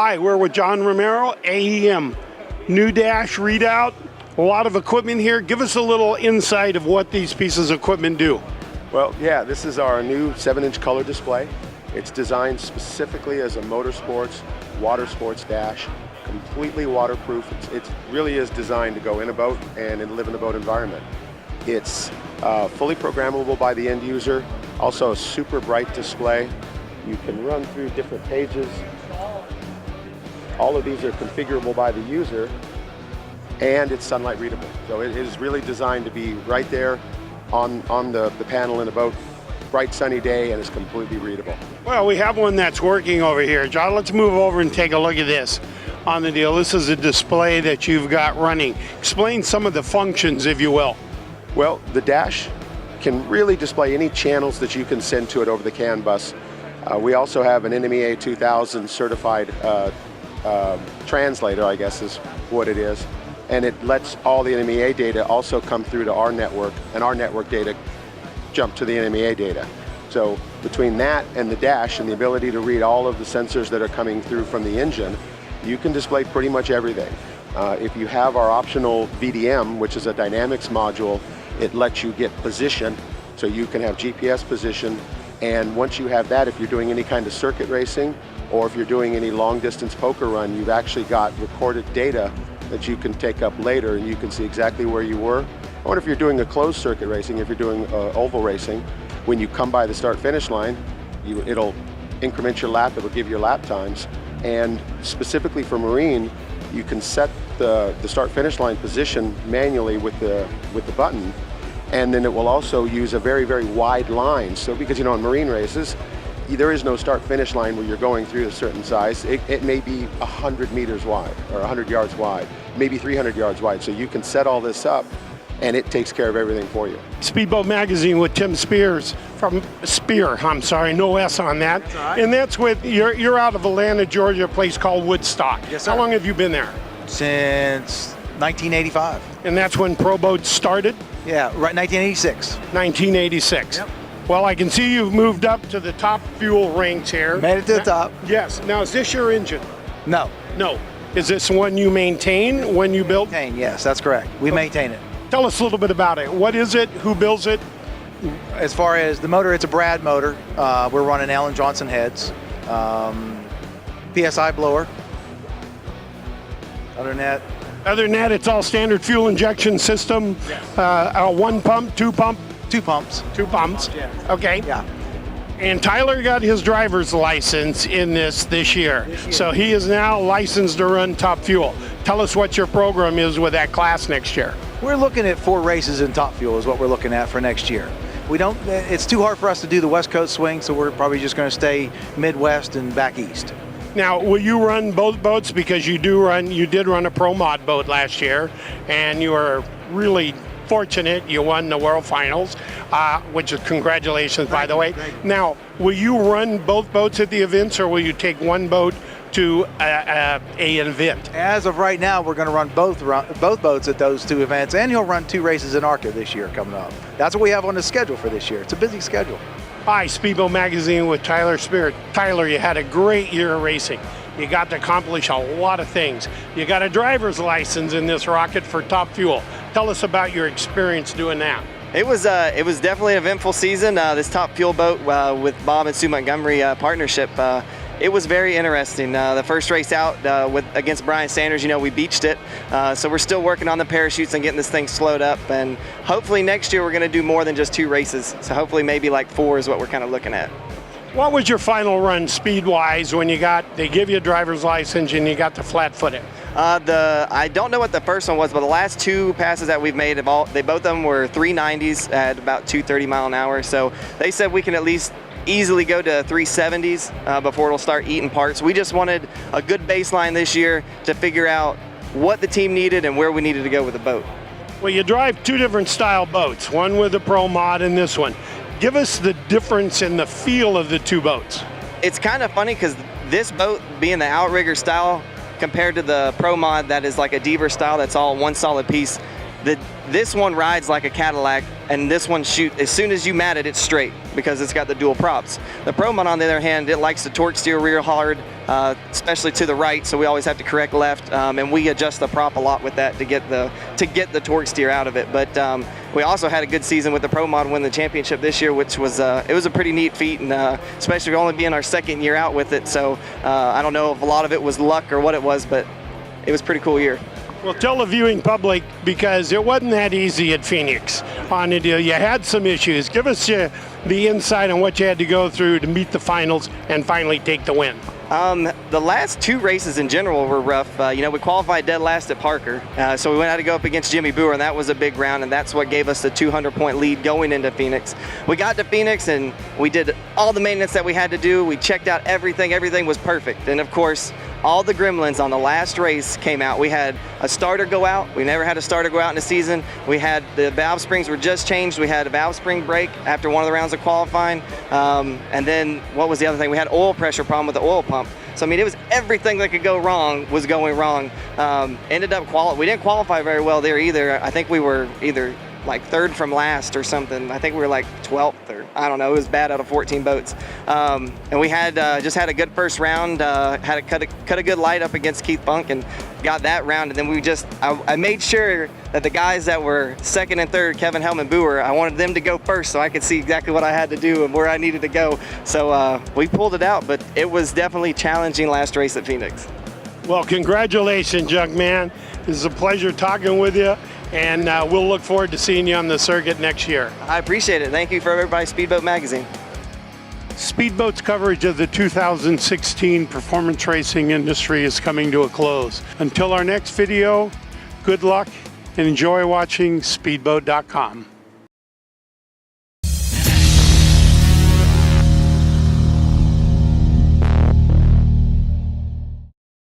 Hi, we're with John Romero, AEM. New dash readout, a lot of equipment here. Give us a little insight of what these pieces of equipment do. Well, yeah, this is our new 7-inch color display. It's designed specifically as a motorsports, water sports dash, completely waterproof. It really is designed to go in a boat and live in a boat environment. It's fully programmable by the end user, also a super bright display. You can run through different pages. All of these are configurable by the user, and it's sunlight readable. So it is really designed to be right there on the panel in a boat, bright sunny day, and it's completely readable. Well, we have one that's working over here. John, let's move over and take a look at this on the deal. This is a display that you've got running. Explain some of the functions, if you will. Well, the dash can really display any channels that you can send to it over the CAN bus. We also have an NMEA 2000 certified translator, I guess is what it is. And it lets all the NMEA data also come through to our network, and our network data jump to the NMEA data. So between that and the dash and the ability to read all of the sensors that are coming through from the engine, you can display pretty much everything. If you have our optional VDM, which is a dynamics module, it lets you get position, so you can have GPS position. And once you have that, if you're doing any kind of circuit racing, or if you're doing any long distance poker run, you've actually got recorded data that you can take up later, and you can see exactly where you were. Or if you're doing a closed circuit racing, if you're doing oval racing, when you come by the start finish line, it'll increment your lap, it'll give you lap times. And specifically for marine, you can set the start finish line position manually with the button, and then it will also use a very, very wide line. So because in marine races, there is no start finish line where you're going through a certain size. It may be 100 meters wide or 100 yards wide, maybe 300 yards wide. So you can set all this up, and it takes care of everything for you. Speedboat Magazine with Tim Spears from Spear. I'm sorry, no S on that. That's all right. And that's with you're out of Atlanta, Georgia, a place called Woodstock. Yes, sir. How long have you been there? Since 1985. And that's when Pro Boats started? Yeah, right, 1986. 1986. Yep. Well, I can see you've moved up to the top fuel ranks here. Made it to the top. Yes. Now, is this your engine? No. No. Is this one you maintain when you build? Maintain, yes, that's correct. We maintain it. Tell us a little bit about it. What is it? Who builds it? As far as the motor, it's a Brad motor. We're running Allen Johnson heads. PSI blower. Other than that, it's all standard fuel injection system. Yes. One pump, two pump? Two pumps. Two pumps. Yeah. Okay. Yeah. And Tyler got his driver's license in this year. So he is now licensed to run Top Fuel. Tell us what your program is with that class next year. We're looking at 4 races in Top Fuel is what we're looking at for next year. It's too hard for us to do the West Coast swing, so we're probably just going to stay Midwest and back east. Now, will you run both boats? Because you did run a Pro Mod boat last year, and you were really fortunate. You won the World Finals, which is congratulations, by the way. Now, will you run both boats at the events, or will you take one boat to an event? As of right now, we're going to run both boats at those 2 events, and he'll run 2 races in ARCA this year coming up. That's what we have on the schedule for this year. It's a busy schedule. Hi, Speedboat Magazine with Tyler Spear. Tyler, you had a great year of racing. You got to accomplish a lot of things. You got a driver's license in this rocket for Top Fuel. Tell us about your experience doing that. It was definitely an eventful season. This Top Fuel boat with Bob and Sue Montgomery partnership. It was very interesting. The first race out against Brian Sanders, we beached it. So we're still working on the parachutes and getting this thing slowed up. And hopefully next year we're going to do more than just 2 races. So hopefully maybe like 4 is what we're kind of looking at. What was your final run speed-wise when they give you a driver's license and you got to flat-foot it? I don't know what the first one was, but the last 2 passes that we've made, both of them were 390s at about 230 mile an hour. So they said we can at least easily go to 370s before it'll start eating parts. We just wanted a good baseline this year to figure out what the team needed and where we needed to go with the boat. Well, you drive 2 different style boats, one with a Pro Mod and this one. Give us the difference in the feel of the 2 boats. It's kind of funny because this boat being the outrigger style compared to the Pro Mod that is like a Deaver style that's all one solid piece, This one rides like a Cadillac, and this one as soon as you mat it, it's straight because it's got the dual props. The Pro Mod, on the other hand, it likes to torque steer real hard, especially to the right, so we always have to correct left, and we adjust the prop a lot with that to get the torque steer out of it. But we also had a good season with the Pro Mod, win the championship this year, which was it was a pretty neat feat, and especially only being our second year out with it. So I don't know if a lot of it was luck or what it was, but it was a pretty cool year. Well, tell the viewing public, because it wasn't that easy at Phoenix on the deal. You had some issues. Give us the insight on what you had to go through to meet the finals and finally take the win. The last two races in general were rough. We qualified dead last at Parker, so we went out to go up against Jimmy Boer, and that was a big round, and that's what gave us the 200-point lead going into Phoenix. We got to Phoenix, and we did all the maintenance that we had to do. We checked out everything. Everything was perfect. And, of course, all the gremlins on the last race came out. We had a starter go out. We never had a starter go out in the season. We had the valve springs were just changed. We had a valve spring break after one of the rounds of qualifying. And then what was the other thing? We had oil pressure problem with the oil pump. So, I mean, it was everything that could go wrong was going wrong. We didn't qualify very well there either. I think we were either like third from last or something. I think we were like 12th or I don't know. It was bad out of 14 boats. And we had just had a good first round. Had a cut a good light up against Keith Bunk and got that round. And then I made sure that the guys that were second and third, Kevin, Helm, and Boer, I wanted them to go first so I could see exactly what I had to do and where I needed to go. So we pulled it out, but it was definitely challenging last race at Phoenix. Well, congratulations, young man. This is a pleasure talking with you, and we'll look forward to seeing you on the circuit next year. I appreciate it. Thank you for everybody, Speedboat Magazine. Speedboat's coverage of the 2016 performance racing industry is coming to a close. Until our next video, good luck and enjoy watching Speedboat.com.